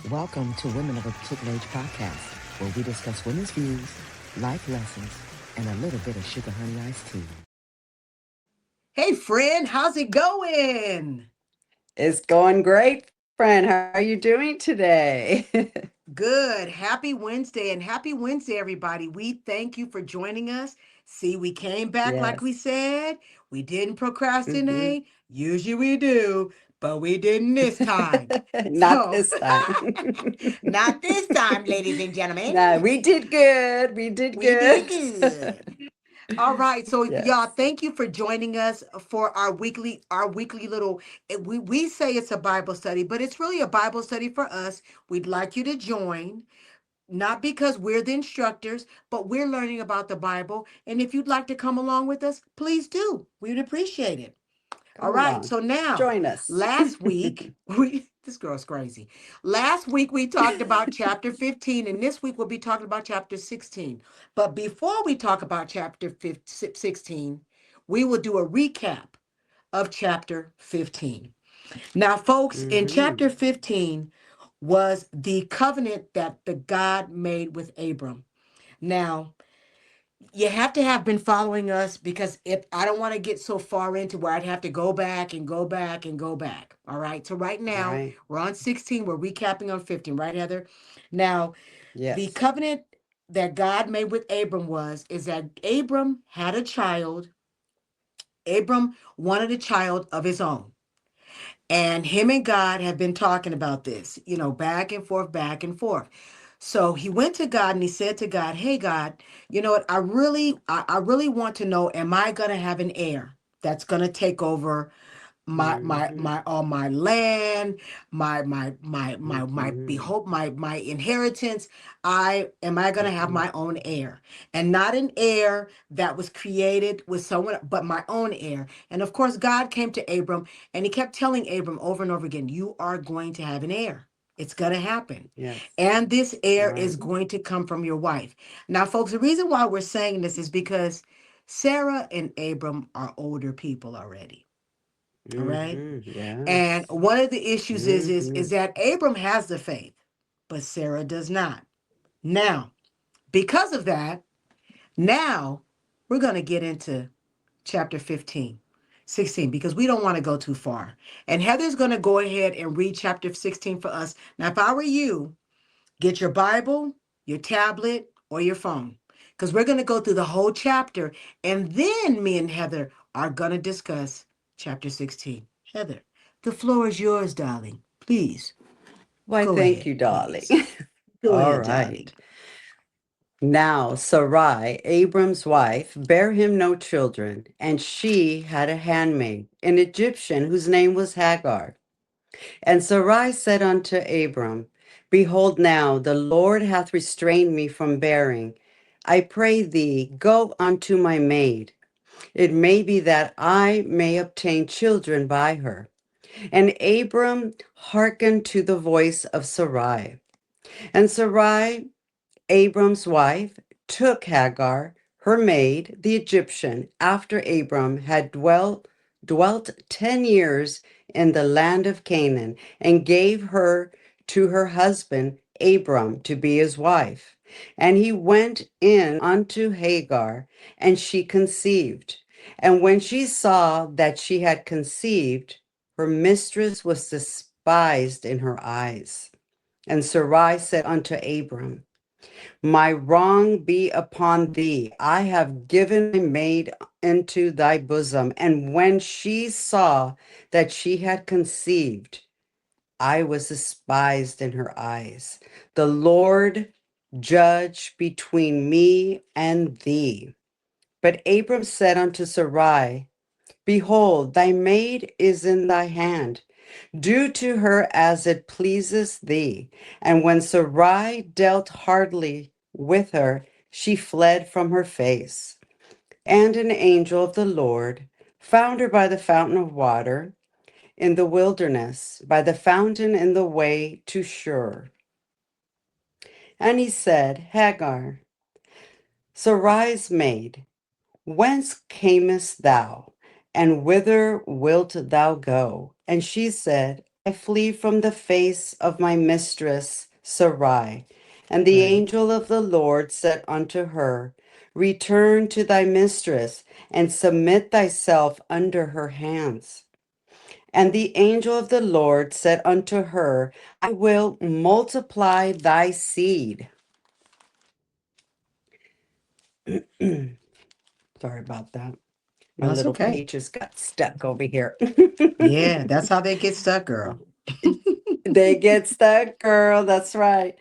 Welcome to Women of a Particular Age podcast, where we discuss women's views, life lessons, and a little bit of sugar honey iced tea. Hey, friend, how's it going? It's going great, friend. How are you doing today? Good. Happy Wednesday and happy Wednesday, everybody. We thank you for joining us. See, we came back Yes. like we said. We didn't Hmm. procrastinate. Usually we do, but we didn't this time. Not So, this time. not this time, ladies and gentlemen. No, we did good. We did We good. did good. All right, so y'all, Yes. thank you for joining us for our weekly little. We say it's a Bible study, but it's really a Bible study for us. We'd like you to join, not because we're the instructors, but we're learning about the Bible. And if you'd like to come along with us, please do. We'd appreciate it. All Come right, so along. now, Join us. last week we this girl's crazy. Last week we talked about chapter 15, and this week we'll be talking about chapter 16. But before we talk about chapter 16, we will do a recap of chapter 15. Now, folks, in chapter Hmm. 15 was the covenant that the God made with Abram. Now, you have to have been following us because if I don't want to get so far into where I'd have to go back and go back and go back. All right. So right now Right. we're on 16. We're recapping on 15, right, Heather? Now, the Yes. covenant that God made with Abram is that Abram had a child. Abram wanted a child of his own. And him and God have been talking about this, back and forth, back and forth. So he went to God and he said to God, "Hey God, you know what? I really want to know, am I gonna have an heir that's gonna take over my Hmm. all my land, my Hmm. behold my inheritance? I gonna have my Hmm. own heir, and not an heir that was created with someone, but my own heir." And of course God came to Abram and he kept telling Abram over and over again, "You are going to have an heir. It's going to happen. Yes. And this heir is Right. going to come from your wife." Now, folks, the reason why we're saying this is because Sarah and Abram are older people already. All right. And Yes. one of the issues is Hmm. that Abram has the faith, but Sarah does not. Now, because of that, now we're going to get into chapter 15, 16, because we don't want to go too far. And Heather's going to go ahead and read chapter 16 for us. Now, if I were you, get your Bible, your tablet, or your phone, because we're going to go through the whole chapter. And then me and Heather are going to discuss chapter 16. Heather, the floor is yours, darling. Please Why, go thank ahead, you, darling. please. Go All ahead, right. darling. Now Sarai, Abram's wife, bare him no children, and she had a handmaid, an Egyptian, whose name was Hagar. And Sarai said unto Abram, Behold, now the Lord hath restrained me from bearing. I pray thee, go unto my maid. It may be that I may obtain children by her. And Abram hearkened to the voice of Sarai. And Sarai, Abram's wife, took Hagar, her maid, the Egyptian, after Abram had dwelt 10 years in the land of Canaan, and gave her to her husband Abram to be his wife. And he went in unto Hagar, and she conceived. And when she saw that she had conceived, her mistress was despised in her eyes. And Sarai said unto Abram, My wrong be upon thee. I have given my maid into thy bosom. And when she saw that she had conceived, I was despised in her eyes. The Lord judge between me and thee. But Abram said unto Sarai, Behold, thy maid is in thy hand. Do to her as it pleases thee. And when Sarai dealt hardly with her, she fled from her face. And an angel of the Lord found her by the fountain of water in the wilderness, by the fountain in the way to Shur. And he said, Hagar, Sarai's maid, whence camest thou, and whither wilt thou go? And she said, I flee from the face of my mistress Sarai. And the Right. angel of the Lord said unto her, Return to thy mistress, and submit thyself under her hands. And the angel of the Lord said unto her, I will multiply thy seed. Sorry about that. My That's little okay. pages got stuck over here. Yeah, that's how they get stuck, girl. They get stuck, girl. That's right.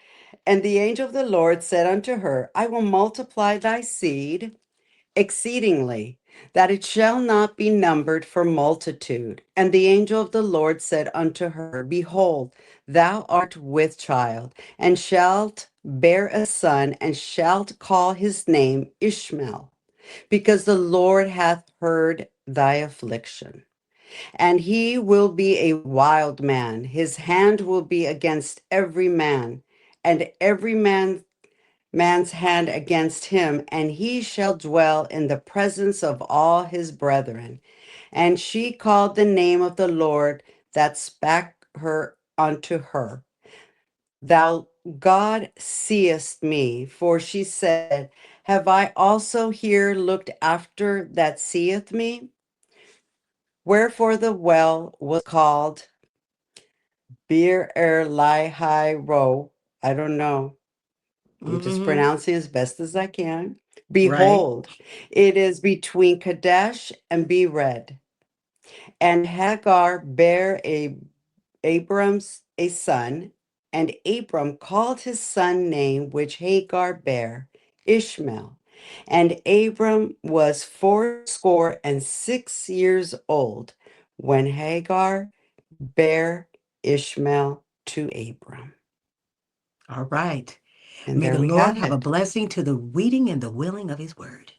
And the angel of the Lord said unto her, I will multiply thy seed exceedingly, that it shall not be numbered for multitude. And the angel of the Lord said unto her, Behold, thou art with child, and shalt bear a son, and shalt call his name Ishmael, because the Lord hath heard thy affliction. And he will be a wild man. His hand will be against every man, and every man's hand against him, and he shall dwell in the presence of all his brethren. And she called the name of the Lord that spake her unto her. Thou God seest me, for she said, Have I also here looked after that seeth me? Wherefore the well was called Bir Er Lahai Ro. I don't know. I'm just Mm-hmm. pronouncing as best as I can. Right. Behold, it is between Kadesh and Bered. And Hagar bare Abram's a son, and Abram called his son name which Hagar bare Ishmael. And Abram was 86 years old when Hagar bare Ishmael to Abram. All right. And May there the we Lord have have a it. blessing to the reading and the willing of his word.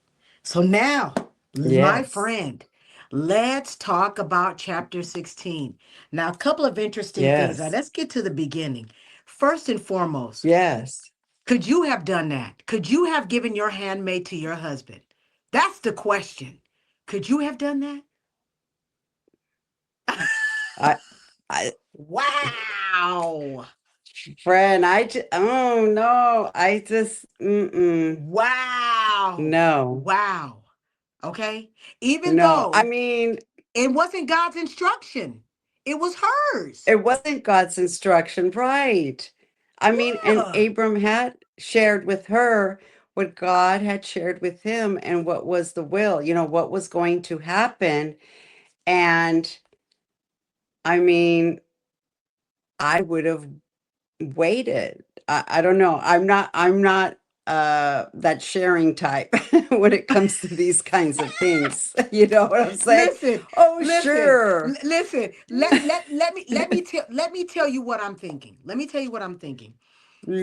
So now, my Yes. friend, let's talk about chapter 16. Now, a couple of interesting things. Now, Yes. let's get to the beginning. First and foremost, Yes. could you have done that? Could you have given your handmaid to your husband? That's the question. Could you have done that? I I Wow. friend, oh no, I just Wow. no. Wow. Okay. Even No. I though mean, it wasn't God's instruction, it was hers. it wasn't God's instruction, right? I mean, and Yeah. Abram had shared with her what God had shared with him and what was the will, what was going to happen. And I mean, I would have waited. I don't know. I'm not that sharing type when it comes to these kinds of things. You know what I'm saying? Listen, Oh, listen, sure. listen. Let me tell you what I'm thinking. Let me tell you what I'm thinking.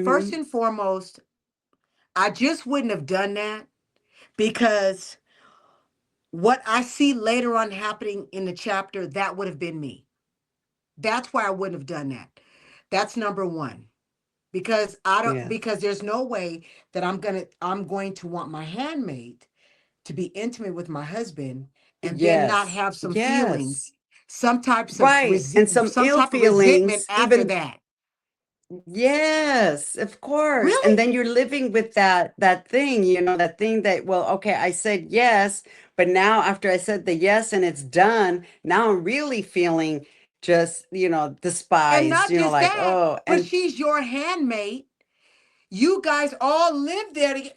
First Hmm. and foremost, I just wouldn't have done that because what I see later on happening in the chapter, that would have been me. That's why I wouldn't have done that. That's number one. Because I don't Yeah. because there's no way that I'm going to want my handmaid to be intimate with my husband and then not Yes. have some feelings, Yes. Right. And some some ill type of resentment feelings, after even. that. Yes, of course. And Really? then you're living with that thing, that thing that, well, okay, I said yes, but now after I said the yes and it's done, now I'm really feeling just, And despised, not just like, that, oh, but and she's your handmaid. You guys all live there together.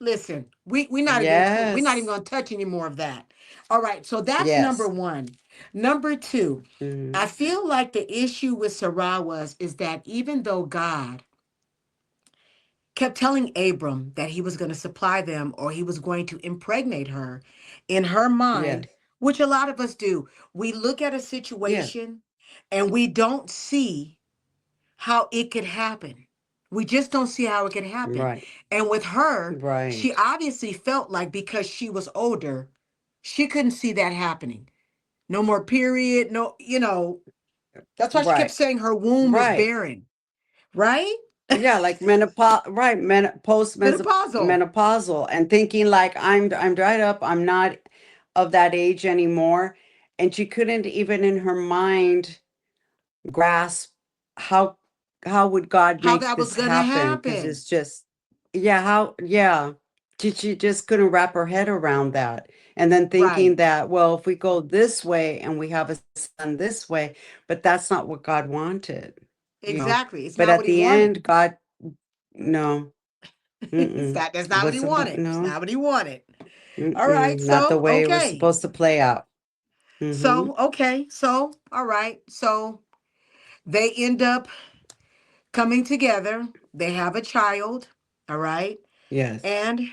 Listen, we're not even yes, gonna touch any more of that. All right, so that's number yes. one. Number two, Hmm. I feel like the issue with Sarah is that even though God kept telling Abram that he was going to supply them or he was going to impregnate her, in her mind, Yes, which a lot of us do, we look at a yes, situation and we don't see how it could happen. We just don't see how it could happen. right, And with her, she right, obviously felt like because she was older, she couldn't see that happening. No more period. No, that's why she kept right, saying her womb is right. barren, right? Yeah, like menopause, right? Post Menopausal. menopausal, and thinking like I'm dried up. I'm not of that age anymore, and she couldn't even in her mind grasp how how would God How make that was this going to happen? Because happen. it's just, yeah, how, yeah. She just couldn't wrap her head around that. And then thinking Right. that, well, if we go this way and we have a son this way, but that's not what God wanted. Exactly. It's But not at what he the wanted. end, God, no, That's it not what he wasn't, wanted. It's no, not what he wanted. All right. not the So, way it was okay. supposed to play out. Mm-hmm. So, okay. So, all right. So they end up coming together. They have a child. All right. Yes, And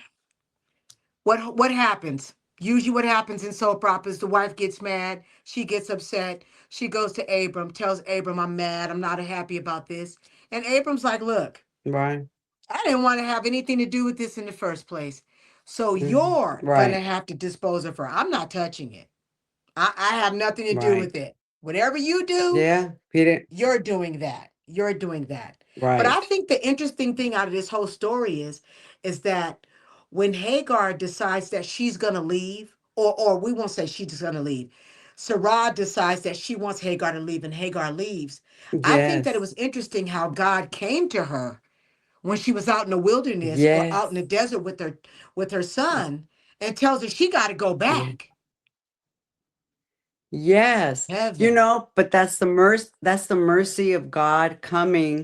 what happens? Usually what happens in soap operas, the wife gets mad, she gets upset, she goes to Abram, tells Abram, I'm mad, I'm not happy about this. And Abram's like, look, right, I didn't want to have anything to do with this in the first place. So mhm, you're gonna right, have to dispose of her. I'm not touching it. I have nothing to do with right. it. Whatever you do, Yeah, he didn't, you're doing that. You're doing that. But I right. think the interesting thing out of this whole story is that when Hagar decides that she's gonna leave, or we won't say she's gonna leave, Sarah decides that she wants Hagar to leave, and Hagar leaves. I think that it Yes, was interesting how God came to her when she was out in the wilderness or out in the yes, desert with her son and tells her she got to go yeah. back. Yes. Heather. But that's the mercy of God coming.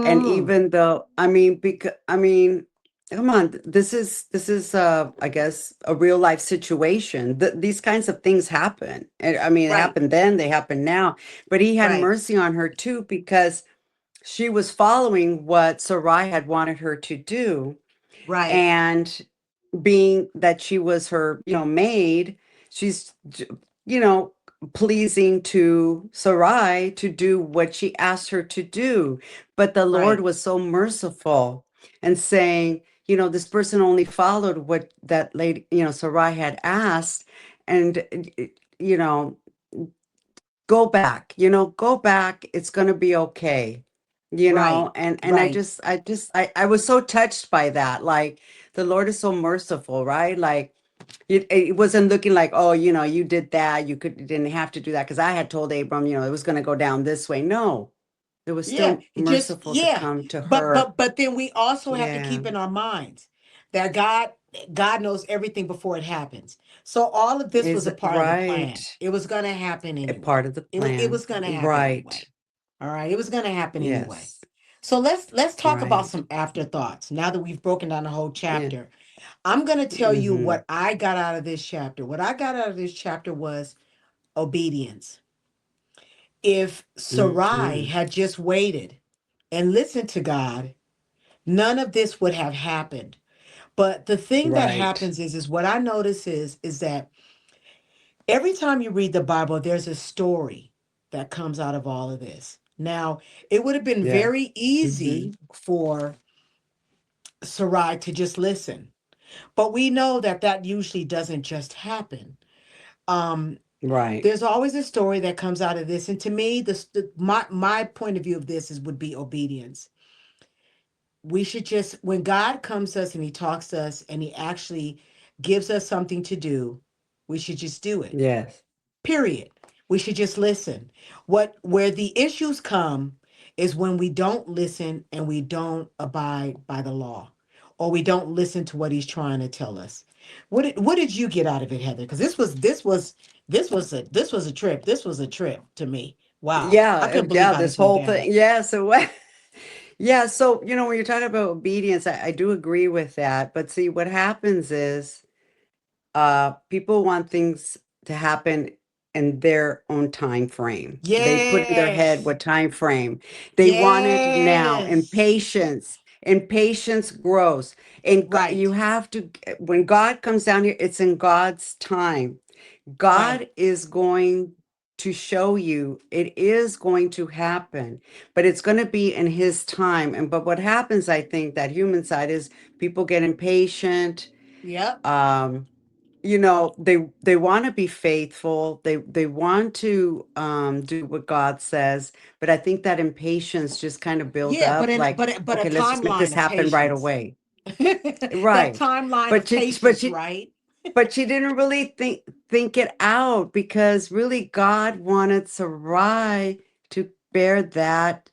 And Mm, even though, I mean, because I mean, come on, this is I guess a real life situation. These kinds of things happen. And I mean, it right, happened then, they happen now. But he had right, mercy on her too because she was following what Sarai had wanted her to do. right, And being that she was her, maid, she's, you know, pleasing to Sarai to do what she asked her to do. But the Lord right, was so merciful and saying, this person only followed what that lady, Sarai had asked. And, you know, go back, it's going to be okay. right, And right. I was so touched by that. Like, the Lord is so merciful, right? Like, it wasn't looking like, oh, you did that, you didn't have to do that, because I had told Abram, it was going to go down this way. No, it was Yeah, still it just merciful to yeah. come to But her. but but then we also have to Yeah, keep in our minds that God knows everything before it happens. So all of this was is a it part of the plan. right? It was going to happen A part anyway. of the It plan, was going to happen anyway. right? All right, it was going to happen anyway. Yes, So let's talk about right. some afterthoughts. Now that we've broken down the whole Yeah. chapter, I'm going to tell you Mm-hmm. what I got out of this chapter. What I got out of this chapter was obedience. If Sarai Mm-hmm. had just waited and listened to God, none of this would have happened. But the thing that Right. happens is what I notice is that every time you read the Bible, there's a story that comes out of all of this. Now, it would have been Yes. very Mm-hmm. easy for Sarai to just listen, but we know that that usually doesn't just happen. Um, Right. there's always a story that comes out of this, and to me, my point of view of this is would be obedience. We should just, when God comes to us and he talks to us and he actually gives us something to do, we should just do it. Yes. Period. We should just listen. Where the issues come is when we don't listen and we don't abide by the law, or we don't listen to what he's trying to tell us. What did you get out of it, Heather? Because this was a trip. This was a trip to me. Wow. I couldn't believe Yeah, how this this went whole down. thing. Yeah, so what? Yeah, so when you're talking about obedience, I do agree with that. But see, what happens is people want things to happen in their own time frame. They put in their head Yes. what time frame. They want it now. Yes. Impatience grows. And you Right. have to, when God comes down here, it's in God's time. Right. God is going to show you, it is going to happen, but it's going to be in his time. And but what happens, I think, that human side is people get impatient. Yep. Um, they want to be faithful. They want to do what God says, but I think that impatience just kind of build Yeah, up like, but a okay, let's just make this timeline of happen right patience. away. That Right. timeline But of she but patience, she right? but she didn't really think it out, because really God wanted Sarai to bear that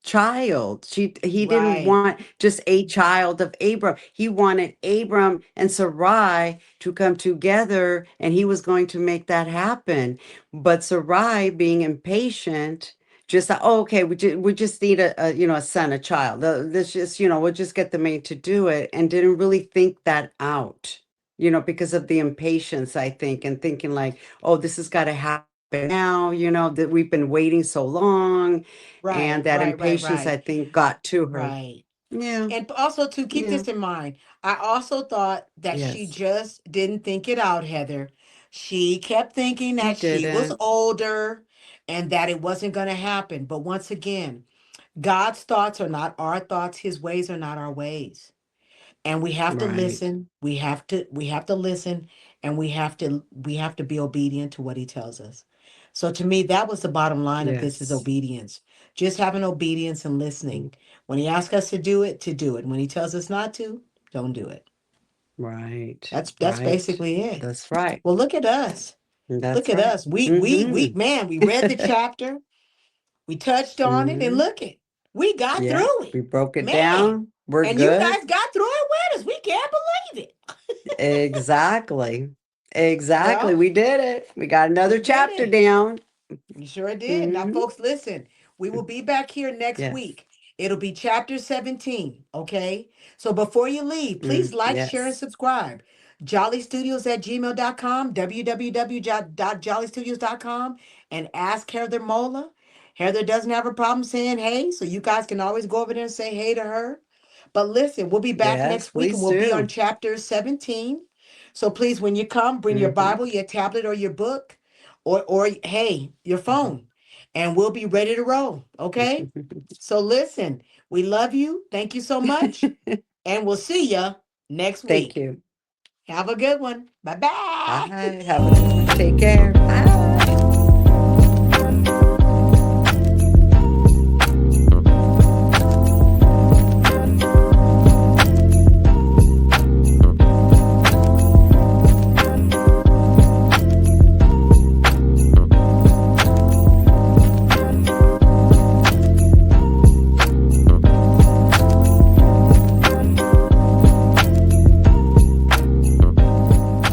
child. He didn't Right. want just a child of Abram. He wanted Abram and Sarai to come together, and he was going to make that happen. But Sarai, being impatient, just thought, oh, okay, we just need a son, a child. Let's just, we'll just get the maid to do it, and didn't really think that out. Because of the impatience, I think, and thinking like, oh, this has got to happen now. That we've been waiting so long, and Right, that right, right, impatience, I right, think, got to her. right. Yeah, And also to keep yeah, this in mind, I also thought that she yes. just didn't think it out, Heather. She kept thinking She that she was didn't. older and that it wasn't going to happen. But once again, God's thoughts are not our thoughts, his ways are not our ways. And we have to Right. listen. We have to listen, and we have to be obedient to what he tells us. So to me, that was the bottom line of this, is Yes. obedience. Just having obedience and listening. Mm, When he asks us to do it, to do it. When he tells us not to, don't do it. right. That's Right. basically it. That's right. Well, look at us. Look That's at right. us. We Mm-hmm. man, we read the chapter, we touched on it, and Mm-hmm. look it. We got Yeah. through it. We broke it Man. down. We're And you good. guys got through it with us. We can't believe it. Exactly. Exactly. Well, We did it. We got another we did chapter it. down. We sure did. Now, Mm-hmm. folks, listen, we will be back here next Yes. week. It'll be chapter 17. Okay. So before you leave, please like, share, and Yes. subscribe. Jollystudios@gmail.com, www.jollystudios.com, and ask Heather Mola. Heather doesn't have a problem saying hey, so you guys can always go over there and say hey to her. But listen, we'll be back Yes, next week and please we'll be on do. chapter 17. So please, when you come, bring your Mm-hmm. Bible, your tablet, or your book, or hey, your Uh-huh. phone, and we'll be ready to roll. Okay? So listen, we love you. Thank you so much. And we'll see you next Thank week. you. Have a good one. Bye bye. Bye. Have a good one. Take care. Bye.